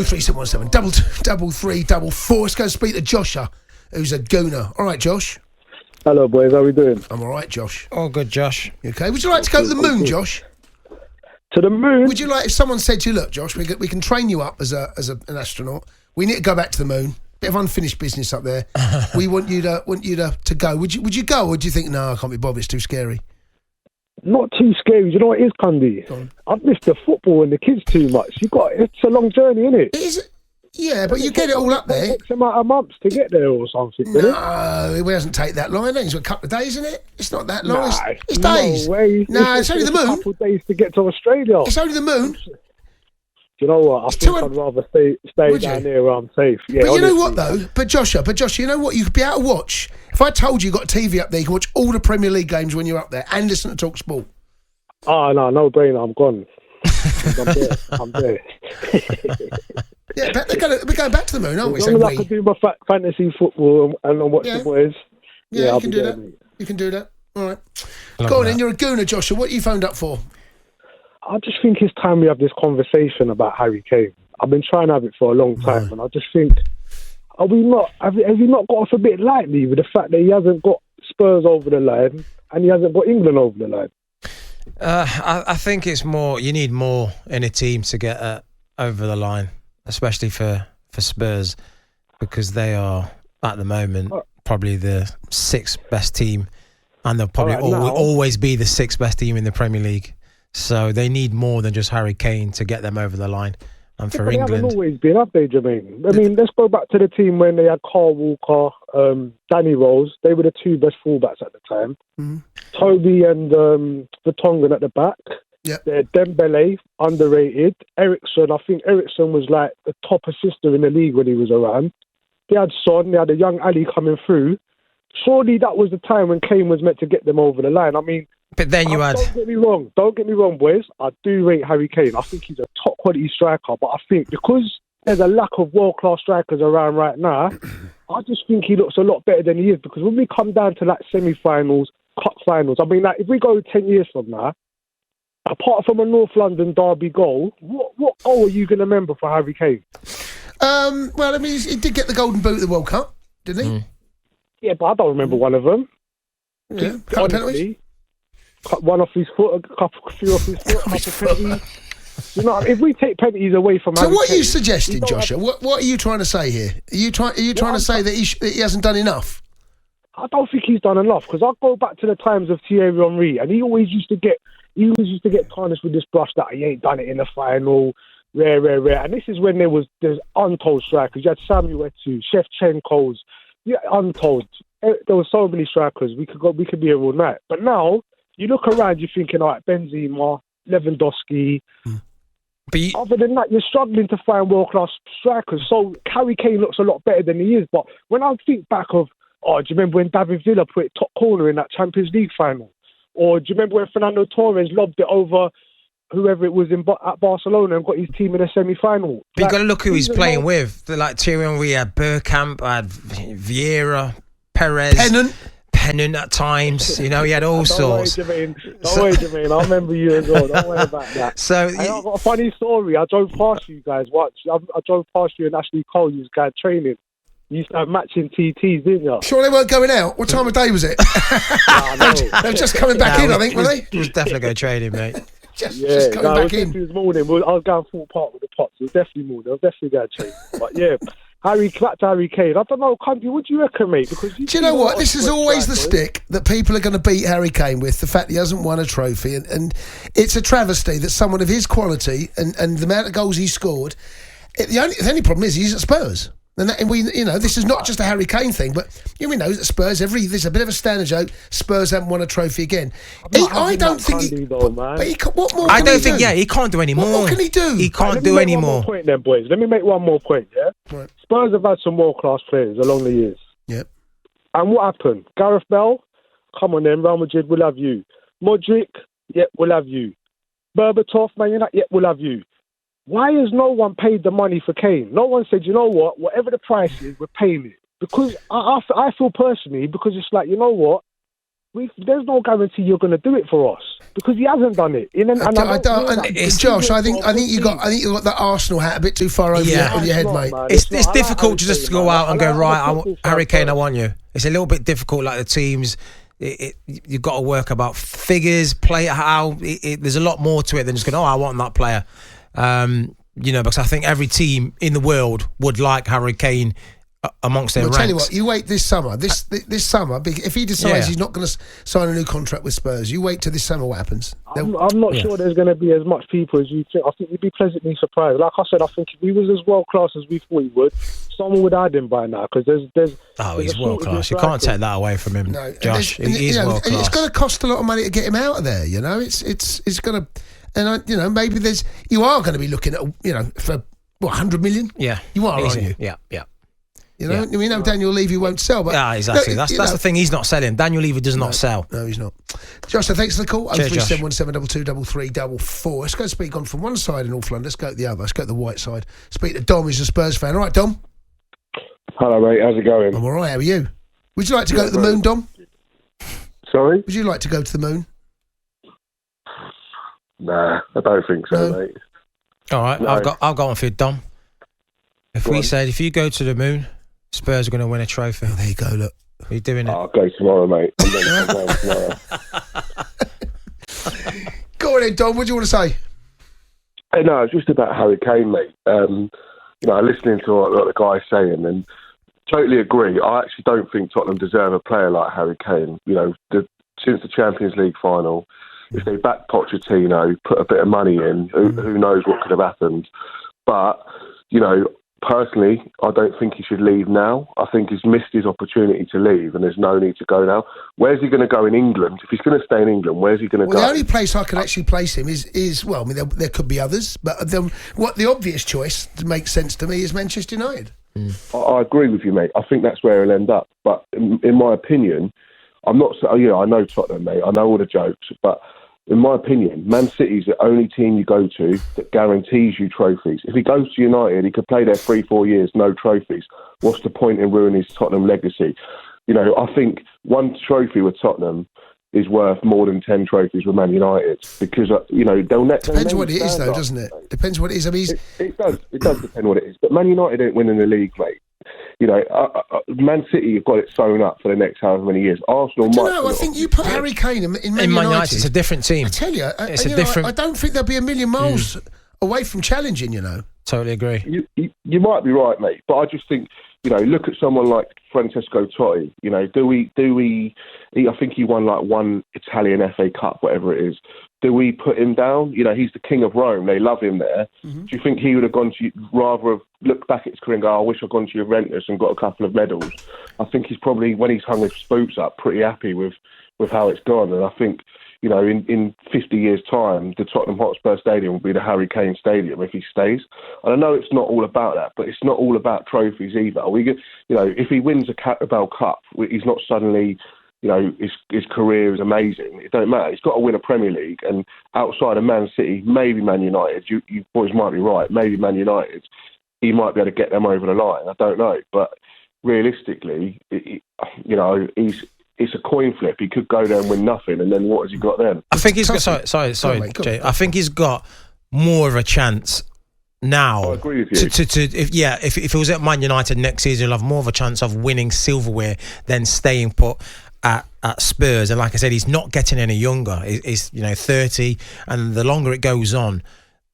03717 223 Let's go speak to Joshua, who's a gooner. All right, Josh. Hello, boys. How we doing? I'm all right, Josh. Oh, good, Josh. You okay? Would you like to go to the moon, Josh? To the moon? Would you like, if someone said to you, look, Josh, we can train you up as an astronaut. We need to go back to the moon. Bit of unfinished business up there. We want you to go. Would you go, or do you think, no, I can't be bothered, it's too scary? Not too scary. You know what it is, Cundy? I've missed the football and the kids too much. It's a long journey, isn't it? It is. Yeah, but you get it all up there. X amount of months to get there or something. No, it doesn't take that long. It's a couple of days, isn't it? It's not that long. Nah, it's days. No way. No, it's only the moon. A couple of days to get to Australia. It's only the moon. Do you know what? I think I'd rather stay down here where I'm safe. Yeah, but you know what though? But Joshua, you know what? You could be able to watch. If I told you got a TV up there, you can watch all the Premier League games when you're up there and listen to talkSPORT. Oh, no brainer. I'm gone. I'm there. Yeah, but we're going back to the moon, aren't we? As long as I can do my fantasy football and watch the boys. Yeah, I'll you can do that. Mate. You can do that. All right. Go on then, you're a gooner, Joshua. What you phoned up for? I just think it's time we have this conversation about Harry Kane. I've been trying to have it for a long time, and I just think, have he not got off a bit lightly with the fact that he hasn't got Spurs over the line and he hasn't got England over the line? I think it's more. You need more in a team to get over the line, especially for Spurs, because they are at the moment probably the sixth best team, and they'll probably always be the sixth best team in the Premier League. So they need more than just Harry Kane to get them over the line. And for England, they haven't always been up there, Jermaine. I mean, let's go back to the team when they had Carl Walker, Danny Rose. They were the two best fullbacks at the time. Mm-hmm. Toby and Vertonghen at the back. Yep. Dembele, underrated. Ericsson, I think Ericsson was like the top assister in the league when he was around. They had Son, they had a young Ali coming through. Surely that was the time when Kane was meant to get them over the line. I mean, but then you had... Don't get me wrong, boys. I do rate Harry Kane. I think he's a top quality striker, but I think because there's a lack of world-class strikers around right now, I just think he looks a lot better than he is, because when we come down to like semi-finals, cup finals, I mean, like if we go 10 years from now, apart from a North London derby goal, what goal are you going to remember for Harry Kane? Well, I mean, he did get the Golden Boot at the World Cup, didn't he? Yeah, but I don't remember one of them. Yeah, couple of penalties. One off his foot, a few off his foot, couple of penalties. You know, if we take penalties away from Harry Kane... So what are you suggesting, Joshua? What are you trying to say here? Are you trying to say that he hasn't done enough? I don't think he's done enough, because I go back to the times of Thierry Henry, and he always used to get tarnished with this brush that he ain't done it in the final, rare. And this is when there's untold strikers. You had Samuel Eto'o, Shevchenko's, untold. There were so many strikers. We could be here all night. But now you look around, you're thinking, all right, Benzema, Lewandowski. But other than that, you're struggling to find world-class strikers. So Harry Kane looks a lot better than he is. But when I think back of, do you remember when David Villa put it top corner in that Champions League final? Or do you remember when Fernando Torres lobbed it over whoever it was at Barcelona and got his team in a semi-final? But you've got to look who he's playing with. Like Thierry Henry had Bergkamp, had Vieira, Perez. Pennant at times, you know, he had all sorts. Don't worry, Jermaine. I remember you as well. Don't worry about that. So I've got a funny story. I drove past you guys. I drove past you and Ashley Cole. You guys training. You used to have matching TTs, didn't you? Sure they weren't going out? What time of day was it? They were just coming back in, I think, were they? It was definitely going training, mate. just coming back in. It was morning. I was going full park with the pots. It was definitely morning. I was definitely going to train. But yeah, back to Harry Kane. I don't know, Cundy, what do you reckon, mate? Because do you know what? This is always the stick that people are going to beat Harry Kane with, the fact he hasn't won a trophy. And it's a travesty that someone of his quality and the amount of goals he scored, the only problem is he's at Spurs. And this is not just a Harry Kane thing, but we know that Spurs, there's a bit of a standard joke, Spurs haven't won a trophy again. I don't think what more I don't think, he can't do any more. What can he do? He can't do any more. Point then, boys. Let me make one more point, yeah? Right. Spurs have had some world-class players along the years. Yep. And what happened? Gareth Bale, come on then, Real Madrid, we'll have you. Modric, we'll have you. Berbatov, Man United, we'll have you. Why has no one paid the money for Kane? No one said, you know what, whatever the price is, we're paying it. Because I feel personally, because it's like, you know what, there's no guarantee you're going to do it for us. because he hasn't done it. Josh, I think you got that Arsenal hat a bit too far over on your head, mate. It's difficult just to go out and go, right, Harry Kane, I want you. It's a little bit difficult, like the teams. You've got to work about figures, play how. There's a lot more to it than just going, I want that player. Because I think every team in the world would like Harry Kane amongst their ranks. Tell you what, you wait this summer. This summer, if he decides he's not going to sign a new contract with Spurs, you wait till this summer. What happens? I'm not sure there's going to be as much people as you think. I think you'd be pleasantly surprised. Like I said, I think if he was as world class as we thought he would, someone would add him by now, because there's. He's world class. You can't take that away from him, no, Josh. He's world class. It's going to cost a lot of money to get him out of there. It's going to, and maybe you are going to be looking at for 100 million. Yeah, you are, aren't you? Yeah. We know Daniel Levy won't sell, but exactly. That's the thing. He's not selling. Daniel Levy does not sell. No, he's not. Josh, thanks for the call. Cheers, 03717223344. Let's go speak on from one side in North London. Let's go to the other. Let's go to the white side. Speak to Dom, who's a Spurs fan. All right, Dom. Hello, mate. How's it going? I'm all right. How are you? Would you like to go to the moon, Dom? Sorry? Would you like to go to the moon? Nah, I don't think so, mate. All right, no. I've got one for you, Dom. If you go to the moon, Spurs are going to win a trophy. Oh, there you go, look. Are you doing it? I'll go tomorrow, mate. I'm going tomorrow. Go on then, Dom. What do you want to say? No, it's just about Harry Kane, mate. Listening to what the guy's saying, and totally agree. I actually don't think Tottenham deserve a player like Harry Kane. Since the Champions League final, if they backed Pochettino, put a bit of money in, who knows what could have happened. But, personally, I don't think he should leave now. I think he's missed his opportunity to leave, and there's no need to go now. Where's he going to go in England? If he's going to stay in England, where's he going to go? The only place I can actually place him is there could be others, but the obvious choice to make sense to me is Manchester United. I agree with you, mate. I think that's where he'll end up. But in my opinion, I'm not. I know Tottenham, mate. I know all the jokes, but in my opinion, Man City's the only team you go to that guarantees you trophies. If he goes to United, he could play there 3-4 years, no trophies. What's the point in ruining his Tottenham legacy? I think one trophy with Tottenham is worth more than 10 trophies with Man United, because depends what it is, though, doesn't it? Depends what it is. I mean, it does depend what it is. But Man United ain't winning the league, mate. Man City have got it sewn up for the next however many years. Arsenal might. I think you put Harry Kane in Man United. It's a different team. I tell you, I don't think they'll be a million miles away from challenging. Totally agree. You might be right, mate. But I just think look at someone like Francesco Totti. Do we? I think he won like one Italian FA Cup, whatever it is. Do we put him down? He's the king of Rome. They love him there. Mm-hmm. Do you think he would have gone to rather have looked back at his career and go, I wish I'd gone to Juventus and got a couple of medals? I think he's probably, when he's hung his boots up, pretty happy with how it's gone. And I think, in 50 years' time, the Tottenham Hotspur Stadium will be the Harry Kane Stadium if he stays. And I know it's not all about that, but it's not all about trophies either. If he wins a Carabao Cup, he's not suddenly... his career is amazing. It don't matter. He's got to win a Premier League, and outside of Man City, maybe Man United. You boys might be right. Maybe Man United. He might be able to get them over the line. I don't know, but realistically, it's a coin flip. He could go there and win nothing, and then what has he got then? I think he's got. Sorry, Jay. I think he's got more of a chance now. I agree with you. If it was at Man United next season, he'll have more of a chance of winning silverware than staying put at Spurs. And like I said, he's not getting any younger. He's 30, and the longer it goes on,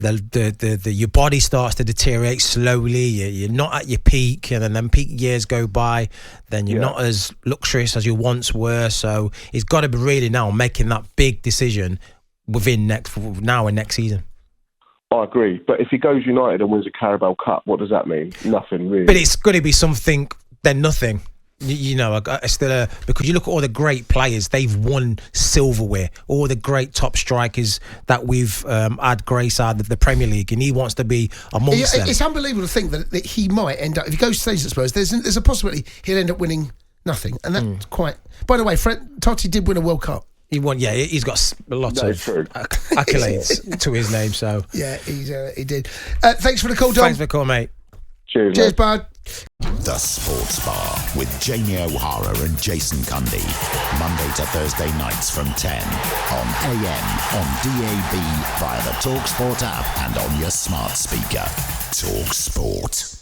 your body starts to deteriorate slowly. You're not at your peak, and then peak years go by. Then you're not as luxurious as you once were. So he's got to be really now making that big decision within next season. I agree, but if he goes United and wins a Carabao Cup, what does that mean? Nothing really. But it's going to be something then nothing. Because you look at all the great players, they've won silverware. All the great top strikers that we've had grace out of the Premier League, and he wants to be amongst them. It's unbelievable to think that he might end up, if he goes to stays at Spurs, there's a possibility he'll end up winning nothing, and that's quite. By the way, Totti did win a World Cup. He won, he's got a lot of accolades to his name. So he did. Thanks for the call, Dom. Thanks for the call, mate. Cheers, bud. The Sports Bar with Jamie O'Hara and Jason Cundy. Monday to Thursday nights from 10 on AM, on DAB, via the talkSPORT app and on your smart speaker. talkSPORT.